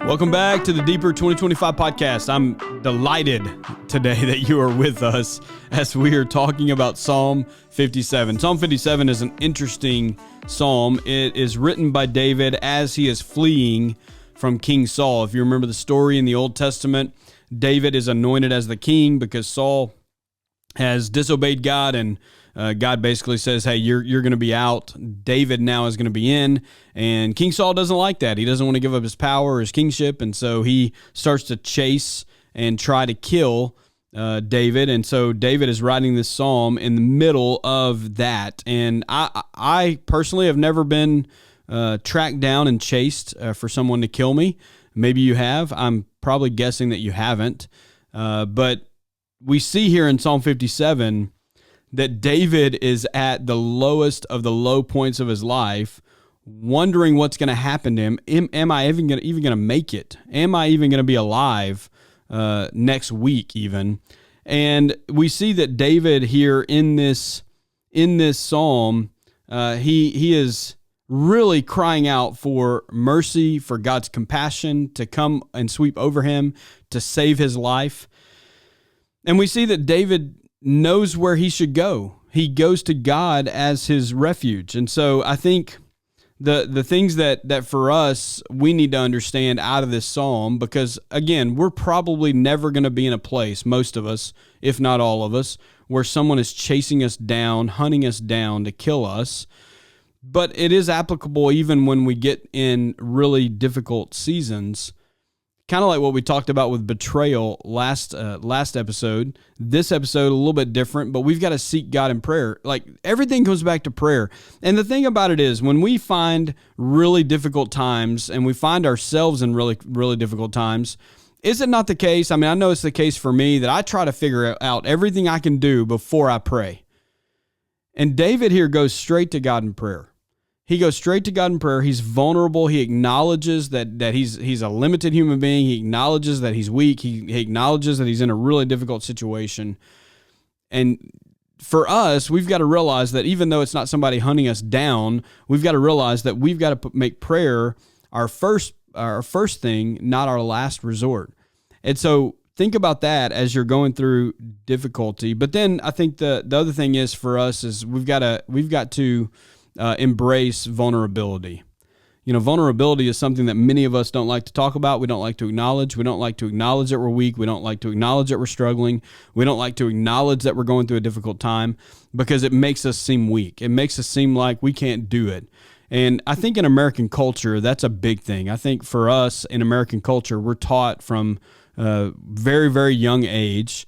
Welcome back to the Deeper 2025 podcast. I'm delighted today that you are with us as we are talking about Psalm 57. Psalm 57 is an interesting psalm. It is written by David as he is fleeing from King Saul. If you remember the story in the Old Testament, David is anointed as the king because Saul has disobeyed God, and God basically says, hey, you're going to be out. David now is going to be in, and King Saul doesn't like that. He doesn't want to give up his power or his kingship, and so he starts to chase and try to kill David. And so David is writing this psalm in the middle of that. And I personally have never been tracked down and chased for someone to kill me. Maybe you have. I'm probably guessing that you haven't. But we see here in Psalm 57 that David is at the lowest of the low points of his life, wondering what's going to happen to him. Am I even going to make it? Am I even going to be alive next week even? And we see that David here in this psalm, he is really crying out for mercy, for God's compassion to come and sweep over him, to save his life. And we see that David knows where he should go. He goes to God as his refuge. And so I think the things that for us, we need to understand out of this psalm, because again, we're probably never going to be in a place, most of us, if not all of us, where someone is chasing us down, hunting us down to kill us. But it is applicable even when we get in really difficult seasons. Kind of like what we talked about with betrayal last episode. This episode, a little bit different, but we've got to seek God in prayer. Like, everything goes back to prayer. And the thing about it is, when we find really difficult times and we find ourselves in really, really difficult times, is it not the case? I mean, I know it's the case for me that I try to figure out everything I can do before I pray. And David here goes straight to God in prayer. He goes straight to God in prayer. He's vulnerable. He acknowledges that he's a limited human being. He acknowledges that he's weak. He acknowledges that he's in a really difficult situation. And for us, we've got to realize that even though it's not somebody hunting us down, we've got to realize that we've got to make prayer our first thing, not our last resort. And so think about that as you're going through difficulty. But then I think the other thing is for us is we've got to embrace vulnerability. You know, vulnerability is something that many of us don't like to talk about. We don't like to acknowledge. We don't like to acknowledge that we're weak. We don't like to acknowledge that we're struggling. We don't like to acknowledge that we're going through a difficult time because it makes us seem weak. It makes us seem like we can't do it. And I think in American culture, that's a big thing. I think for us in American culture, we're taught from a very, very young age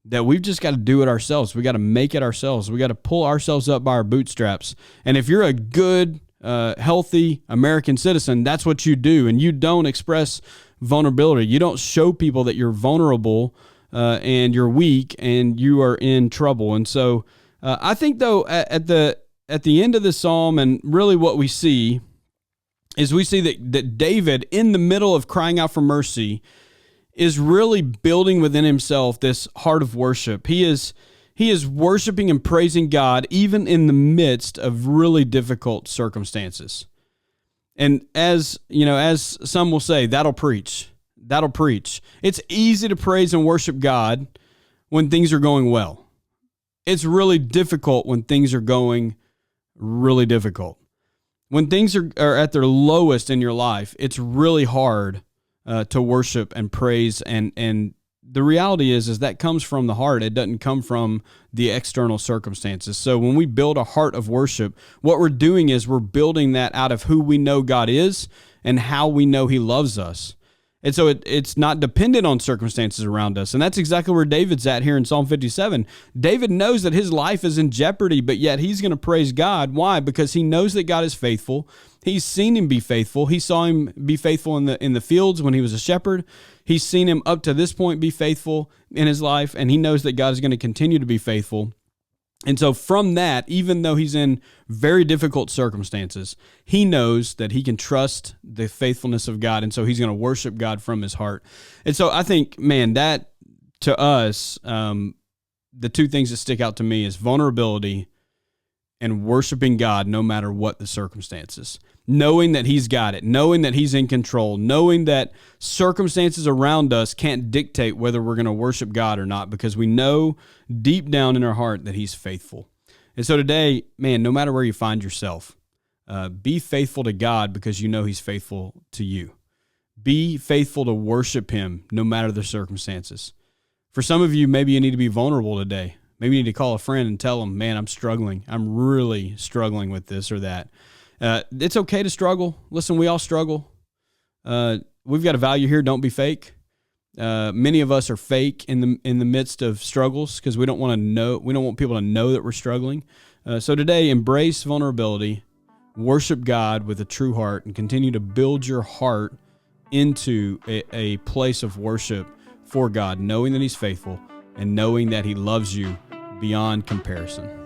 that we've just got to do it ourselves. We got to make it ourselves. We got to pull ourselves up by our bootstraps. And if you're a good, healthy American citizen, that's what you do. And you don't express vulnerability. You don't show people that you're vulnerable and you're weak and you are in trouble. And so I think, though, at the end of the psalm, and really what we see is we see that David, in the middle of crying out for mercy, is really building within himself this heart of worship. He is worshiping and praising God even in the midst of really difficult circumstances. And as some will say, that'll preach. It's easy to praise and worship God when things are going well. It's really difficult when things are going really difficult. When things are at their lowest in your life, it's really hard to worship and praise, and the reality is that comes from the heart. It doesn't come from the external circumstances. So when we build a heart of worship, what we're doing is we're building that out of who we know God is and how we know He loves us. And so it's not dependent on circumstances around us. And that's exactly where David's at here in Psalm 57. David knows that his life is in jeopardy, but yet he's going to praise God. Why? Because he knows that God is faithful. He's seen Him be faithful. He saw Him be faithful in the fields when he was a shepherd. He's seen Him up to this point be faithful in his life, and he knows that God is going to continue to be faithful. And so from that, even though he's in very difficult circumstances, he knows that he can trust the faithfulness of God, and so he's going to worship God from his heart. And so I think, man, that to us, the two things that stick out to me is vulnerability and worshiping God no matter what the circumstances. Knowing that he's got it, knowing that he's in control, knowing that circumstances around us can't dictate whether we're going to worship God or not, because we know deep down in our heart that he's faithful. And so today, man, no matter where you find yourself, be faithful to God because you know he's faithful to you. Be faithful to worship him no matter the circumstances. For some of you, maybe you need to be vulnerable today. Maybe you need to call a friend and tell them, man, I'm struggling. I'm really struggling with this or that. It's okay to struggle. Listen, we all struggle. We've got a value here. Don't be fake. Many of us are fake in the midst of struggles because we don't want to know. We don't want people to know that we're struggling. So today, embrace vulnerability, worship God with a true heart, and continue to build your heart into a place of worship for God, knowing that he's faithful and knowing that he loves you beyond comparison.